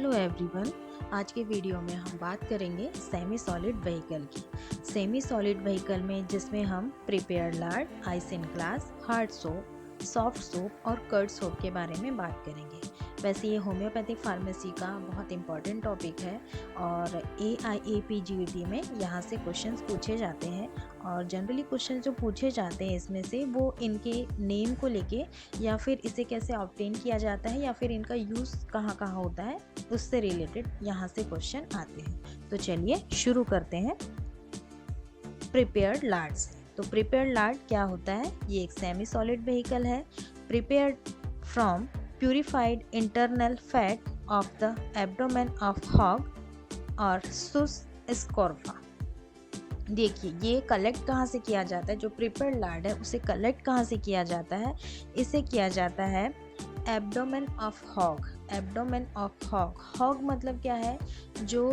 Hello everyone. आज के video में हम बात करेंगे सेमी सॉलिड व्हीकल की। सेमी सॉलिड व्हीकल में जिसमें हम prepared Lord, Aisin glass, hard soap, soft soap और कर्ड सोप के बारे में बात करेंगे। वैसे ये होम्योपैथिक फार्मेसी का बहुत इंपॉर्टेंट टॉपिक है और AIAP-GED में यहाँ से क्वेश्चंस पूछे जाते हैं और जनरली क्वेश्चन जो पूछे जाते हैं इसमें से वो इनके नेम को लेके या फिर इसे कैसे ऑब्टेन किया जाता है या फिर इनका यूज़ कहाँ कहाँ होता है उससे रिलेटेड यहाँ से क्वेश्चन आते हैं। तो चलिए शुरू करते हैं प्रिपेयर्ड लार्ड से। तो प्रिपेयर्ड लार्ड क्या होता है? ये एक सेमी सॉलिड व्हीकल है prepared from purified internal fat of the abdomen of hog और सुस स्कॉर्फा। देखिए ये कलेक्ट कहाँ से किया जाता है? जो प्रिपेयर्ड लार्ड है उसे कलेक्ट कहाँ से किया जाता है? इसे किया जाता है abdomen of hog. Abdomen of hog, hog मतलब क्या है? जो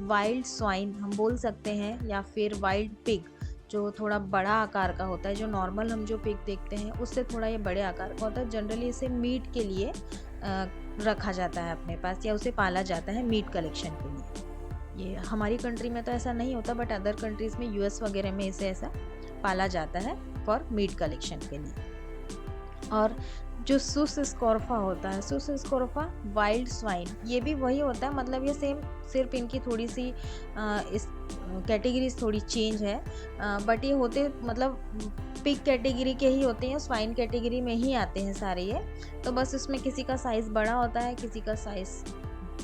वाइल्ड स्वाइन हम बोल सकते हैं या फिर वाइल्ड पिग, जो थोड़ा बड़ा आकार का होता है। जो नॉर्मल हम जो पिग देखते हैं उससे थोड़ा ये बड़े आकार का होता है। जनरली इसे मीट के लिए रखा जाता है अपने पास या उसे पाला जाता है मीट कलेक्शन के लिए। ये हमारी कंट्री में तो ऐसा नहीं होता बट अदर कंट्रीज़ में US वगैरह में इसे ऐसा पाला जाता है फॉर मीट कलेक्शन के लिए। और जो सुस स्कॉर्फा होता है, सुस स्कॉर्फा वाइल्ड स्वाइन, ये भी वही होता है। मतलब ये सेम, सिर्फ इनकी थोड़ी सी इस कैटेगरीज थोड़ी चेंज है बट ये होते मतलब पिग कैटेगरी के ही होते हैं, स्वाइन कैटेगरी में ही आते हैं सारे ये। तो बस इसमें किसी का साइज़ बड़ा होता है, किसी का साइज़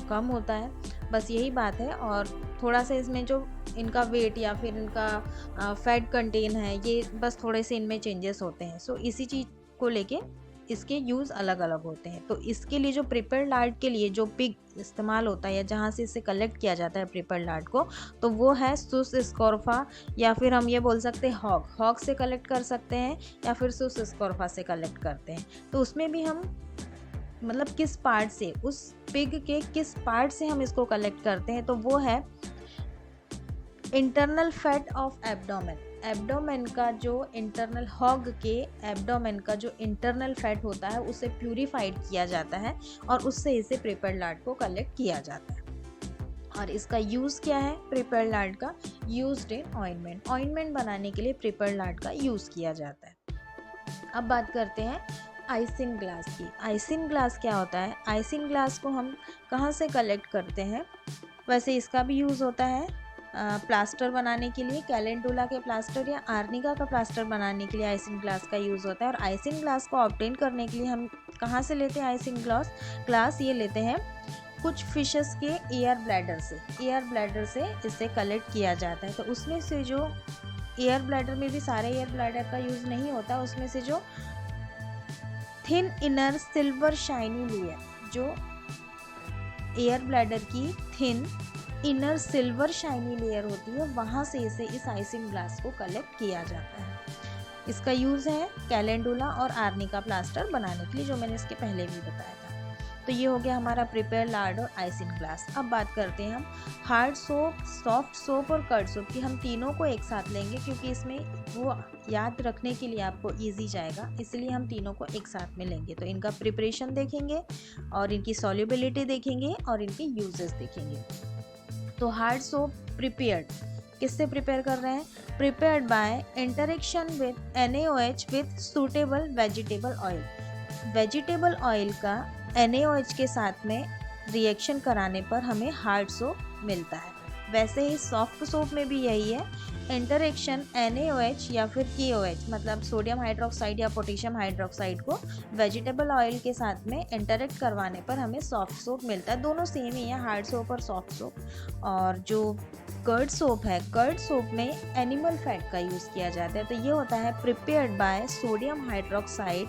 कम होता है, बस यही बात है। और थोड़ा सा इसमें जो इनका वेट या फिर इनका फैट कंटेन है, ये बस थोड़े से इनमें चेंजेस होते हैं। सो इसी चीज़ को लेके इसके यूज़ अलग अलग होते हैं। तो इसके लिए जो प्रिपेयर्ड लार्ड के लिए जो पिग इस्तेमाल होता है या जहाँ से इसे कलेक्ट किया जाता है प्रिपेयर्ड लार्ड को, तो वो है सुस स्कॉर्फा या फिर हम ये बोल सकते हैं हॉग। हॉग से कलेक्ट कर सकते हैं या फिर सुस स्कॉर्फा से कलेक्ट करते हैं। तो उसमें भी हम मतलब किस पार्ट से, उस पिग के किस पार्ट से हम इसको कलेक्ट करते हैं, तो वो है internal fat of abdomen. Abdomen का जो इंटरनल, हॉग के एब्डोमेन का जो इंटरनल फैट होता है उसे प्यूरिफाइड किया जाता है और उससे इसे प्रिपेयर्ड लार्ड को कलेक्ट किया जाता है। और इसका यूज़ क्या है? प्रिपेयर्ड लार्ड का यूज्ड इन ऑइंटमेंट। ऑइंटमेंट बनाने के लिए प्रिपेयर्ड लार्ड का यूज़ किया जाता है। अब बात करते हैं आइसिन ग्लास की। आइसिन ग्लास क्या होता है? आइसिन ग्लास को हम कहाँ से कलेक्ट करते हैं? वैसे इसका भी यूज़ होता है प्लास्टर बनाने के लिए। कैलेंडुला के प्लास्टर या आर्निका का प्लास्टर बनाने के लिए आइसिन ग्लास का यूज़ होता है। और आइसिन ग्लास को ऑब्टेन करने के लिए हम कहाँ से लेते हैं आइसिन ग्लास? ये लेते हैं कुछ फिशेस के एयर ब्लैडर से। एयर ब्लैडर से इसे कलेक्ट किया जाता है। तो उसमें से जो एयर ब्लैडर में भी सारे एयर ब्लैडर का यूज़ नहीं होता, उसमें से जो thin inner silver shiny layer, जो एयर ब्लैडर की thin inner silver shiny layer होती है, वहाँ से इसे इस आइसिन ग्लास को कलेक्ट किया जाता है। इसका यूज़ है कैलेंडुला और आर्निका प्लास्टर बनाने के लिए, जो मैंने इसके पहले भी बताया था। तो ये हो गया हमारा प्रिपेयर लार्ड और आइसिन ग्लास। अब बात करते हैं हम हार्ड सोप, सॉफ्ट सोप और कर्ड सोप की। हम तीनों को एक साथ लेंगे क्योंकि इसमें वो याद रखने के लिए आपको इजी जाएगा, इसलिए हम तीनों को एक साथ में लेंगे। तो इनका प्रिपरेशन देखेंगे और इनकी सॉल्युबिलिटी देखेंगे और इनके यूजेस देखेंगे। तो हार्ड सोप प्रिपेयर्ड किससे प्रिपेयर कर रहे हैं? Prepared by interaction with NaOH with suitable vegetable oil. Vegetable oil का NaOH के साथ में रिएक्शन कराने पर हमें हार्ड सोप मिलता है। वैसे ही सॉफ्ट सोप में भी यही है, इंटरेक्शन NaOH या फिर KOH मतलब सोडियम हाइड्रोक्साइड या पोटेशियम हाइड्रोक्साइड को वेजिटेबल ऑयल के साथ में इंटरेक्ट करवाने पर हमें सॉफ्ट सोप मिलता है। दोनों सेम ही है, हार्ड सोप और सॉफ्ट सोप। और जो कर्ड सोप है, कर्ड सोप में एनिमल फैट का यूज़ किया जाता है। तो ये होता है prepared by sodium hydroxide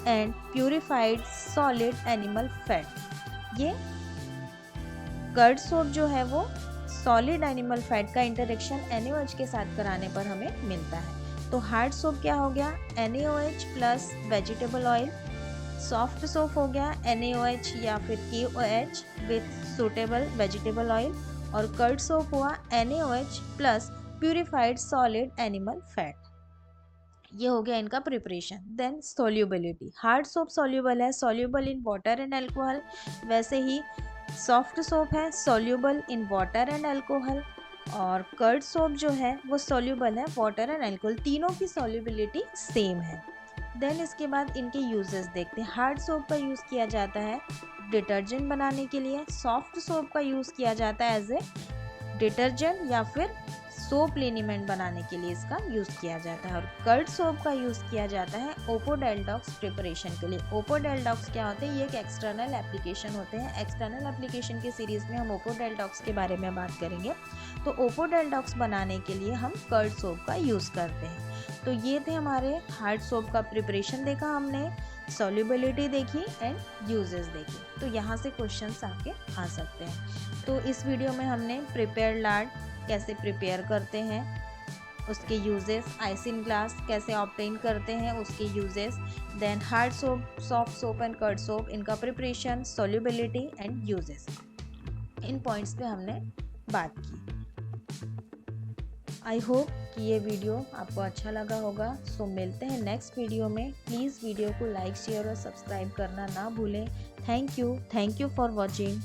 and purified solid animal fat. ये कर्ड सोप जो है वो सॉलिड एनिमल फैट का इंटरेक्शन NaOH के साथ कराने पर हमें मिलता है। तो हार्ड सोप क्या हो गया? NaOH plus vegetable oil. Soft soap हो गया NaOH या फिर KOH with suitable vegetable oil. और कर्ड सोप हुआ NaOH plus purified solid animal fat. ये हो गया इनका preparation. Then solubility. Hard soap soluble है, soluble in water and alcohol. वैसे ही सॉफ्ट सोप है soluble in water and alcohol, और कर्ड सोप जो है वो सॉल्यूबल है वाटर एंड अल्कोहल, तीनों की सॉल्युबिलिटी सेम है। देन इसके बाद इनके यूजेस देखते हैं। हार्ड सोप का यूज़ किया जाता है डिटर्जेंट बनाने के लिए, सॉफ्ट सोप का यूज़ किया जाता है एज ए डिटर्जेंट या फिर सोप लिनिमेंट बनाने के लिए इसका यूज़ किया जाता है। और कर्ड सोप का यूज़ किया जाता है ओपोडेल्टॉक्स प्रिपरेशन के लिए। ओपोडेल्टॉक्स क्या होते हैं, ये एक एक्सटर्नल एप्लीकेशन होते हैं। एक्सटर्नल एप्लीकेशन की सीरीज़ में हम ओपोडेल्टॉक्स के बारे में बात करेंगे। तो ओपोडेल्टॉक्स बनाने के लिए हम कर्ड सोप का यूज़ करते हैं। तो ये थे हमारे हार्ड सोप का प्रिपरेशन देखा हमने, सॉल्युबिलिटी देखी एंड यूजेस देखी। तो यहाँ से क्वेश्चंस आपके आ सकते हैं। तो इस वीडियो में हमने प्रिपेयर लार्ड कैसे प्रिपेयर करते हैं, उसके यूजेस, आइसिन ग्लास कैसे ऑब्टेन करते हैं उसके uses, then hard soap, soft soap and curd soap, इनका प्रिपरेशन, सॉल्युबिलिटी एंड यूजेस, इन पॉइंट्स पे हमने बात की। आई होप कि ये वीडियो आपको अच्छा लगा होगा। सो मिलते हैं नेक्स्ट वीडियो में। प्लीज़ वीडियो को लाइक, शेयर और सब्सक्राइब करना ना भूलें। Thank you for watching.